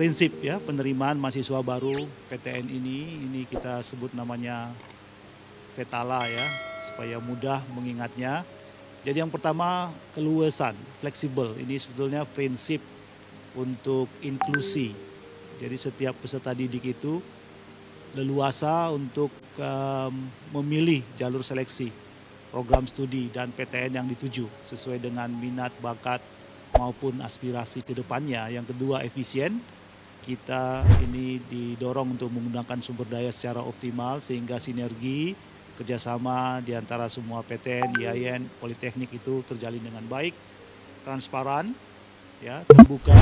prinsip ya penerimaan mahasiswa baru PTN ini kita sebut namanya Petala ya, supaya mudah mengingatnya. Jadi yang pertama keluasan, fleksibel. Ini sebetulnya prinsip untuk inklusi. Jadi setiap peserta didik itu leluasa untuk memilih jalur seleksi, program studi dan PTN yang dituju sesuai dengan minat, bakat maupun aspirasi ke depannya. Yang kedua efisien. Kita ini didorong untuk menggunakan sumber daya secara optimal sehingga sinergi kerjasama di antara semua PTN, IAIN, Politeknik itu terjalin dengan baik, transparan, ya, terbuka,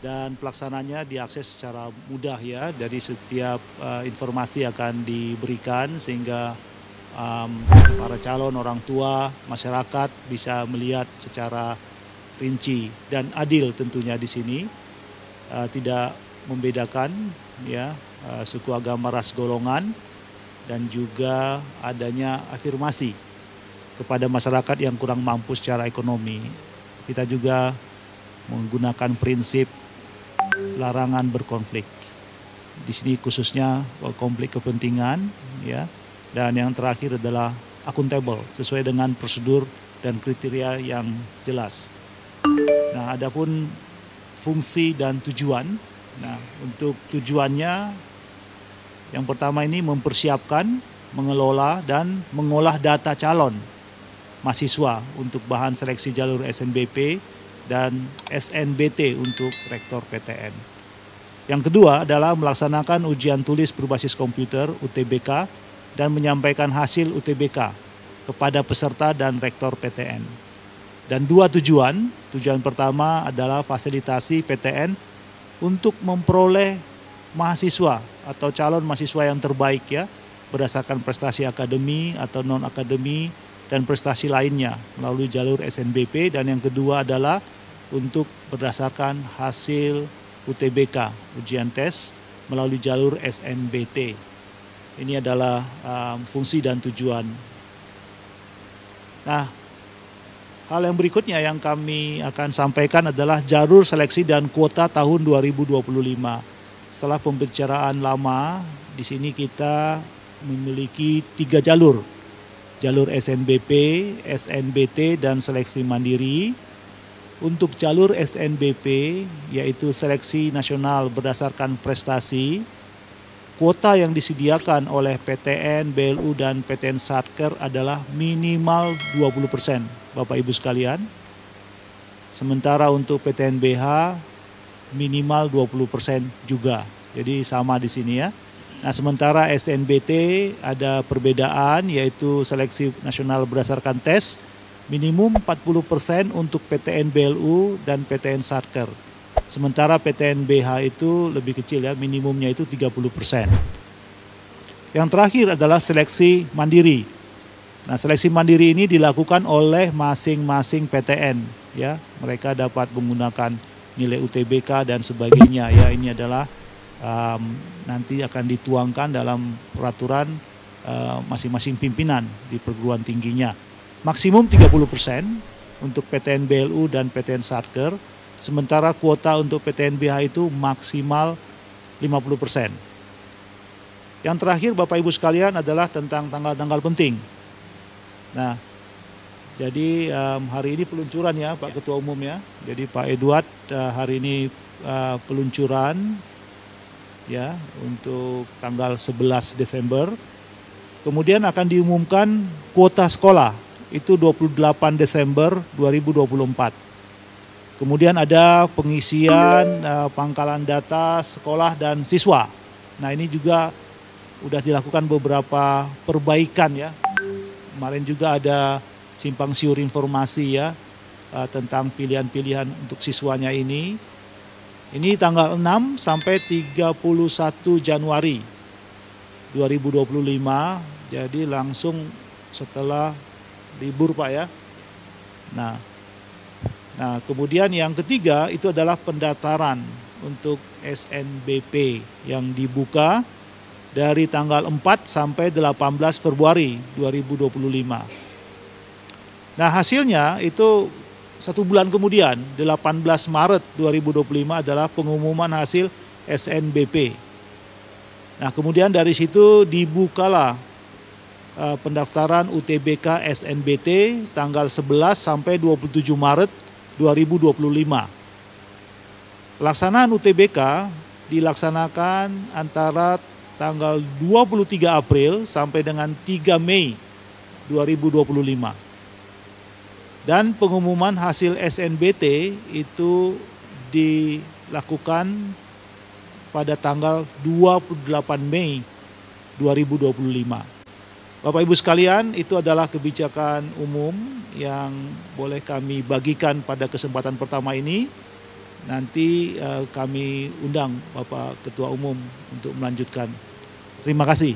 dan pelaksananya diakses secara mudah ya. Dari setiap informasi akan diberikan sehingga para calon, orang tua, masyarakat bisa melihat secara rinci dan adil tentunya di sini. Tidak membedakan ya suku, agama, ras, golongan, dan juga adanya afirmasi kepada masyarakat yang kurang mampu secara ekonomi. Kita juga menggunakan prinsip larangan berkonflik. Di sini khususnya konflik kepentingan ya, dan yang terakhir adalah akuntabel sesuai dengan prosedur dan kriteria yang jelas. Nah, adapun fungsi dan tujuan. Nah, untuk tujuannya yang pertama ini mempersiapkan, mengelola dan mengolah data calon mahasiswa untuk bahan seleksi jalur SNBP dan SNBT untuk rektor PTN. Yang kedua adalah melaksanakan ujian tulis berbasis komputer UTBK dan menyampaikan hasil UTBK kepada peserta dan rektor PTN. Dan dua tujuan pertama adalah fasilitasi PTN untuk memperoleh mahasiswa atau calon mahasiswa yang terbaik ya, berdasarkan prestasi akademi atau non-akademi dan prestasi lainnya melalui jalur SNBP. Dan yang kedua adalah untuk berdasarkan hasil UTBK, ujian tes melalui jalur SNBT. Ini adalah fungsi dan tujuan. Nah, hal yang berikutnya yang kami akan sampaikan adalah jalur seleksi dan kuota tahun 2025. Setelah pembicaraan lama, di sini kita memiliki 3 jalur. Jalur SNBP, SNBT, dan seleksi mandiri. Untuk jalur SNBP, yaitu seleksi nasional berdasarkan prestasi, kuota yang disediakan oleh PTN, BLU, dan PTN Satker adalah minimal 20%, Bapak Ibu sekalian. Sementara untuk PTN BH minimal 20% juga. Jadi sama di sini ya. Nah, sementara SNBT ada perbedaan, yaitu seleksi nasional berdasarkan tes minimum 40% untuk PTN BLU dan PTN Satker. Sementara PTN BH itu lebih kecil ya, minimumnya itu 30%. Yang terakhir adalah seleksi mandiri. Nah, seleksi mandiri ini dilakukan oleh masing-masing PTN ya. Mereka dapat menggunakan nilai UTBK dan sebagainya ya. Ini adalah nanti akan dituangkan dalam peraturan masing-masing pimpinan di perguruan tingginya. Maksimum 30% untuk PTN BLU dan PTN Satker. Sementara kuota untuk PTN BH itu maksimal 50%. Yang terakhir Bapak Ibu sekalian adalah tentang tanggal-tanggal penting. Nah, jadi hari ini peluncuran ya Pak Ketua Umum ya. Jadi Pak Edward hari ini peluncuran ya untuk tanggal 11 Desember. Kemudian akan diumumkan kuota sekolah itu 28 Desember 2024. Kemudian ada pengisian pangkalan data sekolah dan siswa. Nah, ini juga udah dilakukan beberapa perbaikan ya. Kemarin juga ada simpang siur informasi ya tentang pilihan-pilihan untuk siswanya ini. Ini tanggal 6 sampai 31 Januari 2025. Jadi langsung setelah libur Pak ya. Nah, kemudian yang ketiga itu adalah pendaftaran untuk SNBP yang dibuka dari tanggal 4 sampai 18 Februari 2025. Nah, hasilnya itu 1 bulan kemudian, 18 Maret 2025 adalah pengumuman hasil SNBP. Nah, kemudian dari situ dibukalah pendaftaran UTBK SNBT tanggal 11 sampai 27 Maret 2025. Pelaksanaan UTBK dilaksanakan antara tanggal 23 April sampai dengan 3 Mei 2025. Dan pengumuman hasil SNBT itu dilakukan pada tanggal 28 Mei 2025. Bapak Ibu sekalian, itu adalah kebijakan umum yang boleh kami bagikan pada kesempatan pertama ini. Nanti kami undang Bapak Ketua Umum untuk melanjutkan. Terima kasih.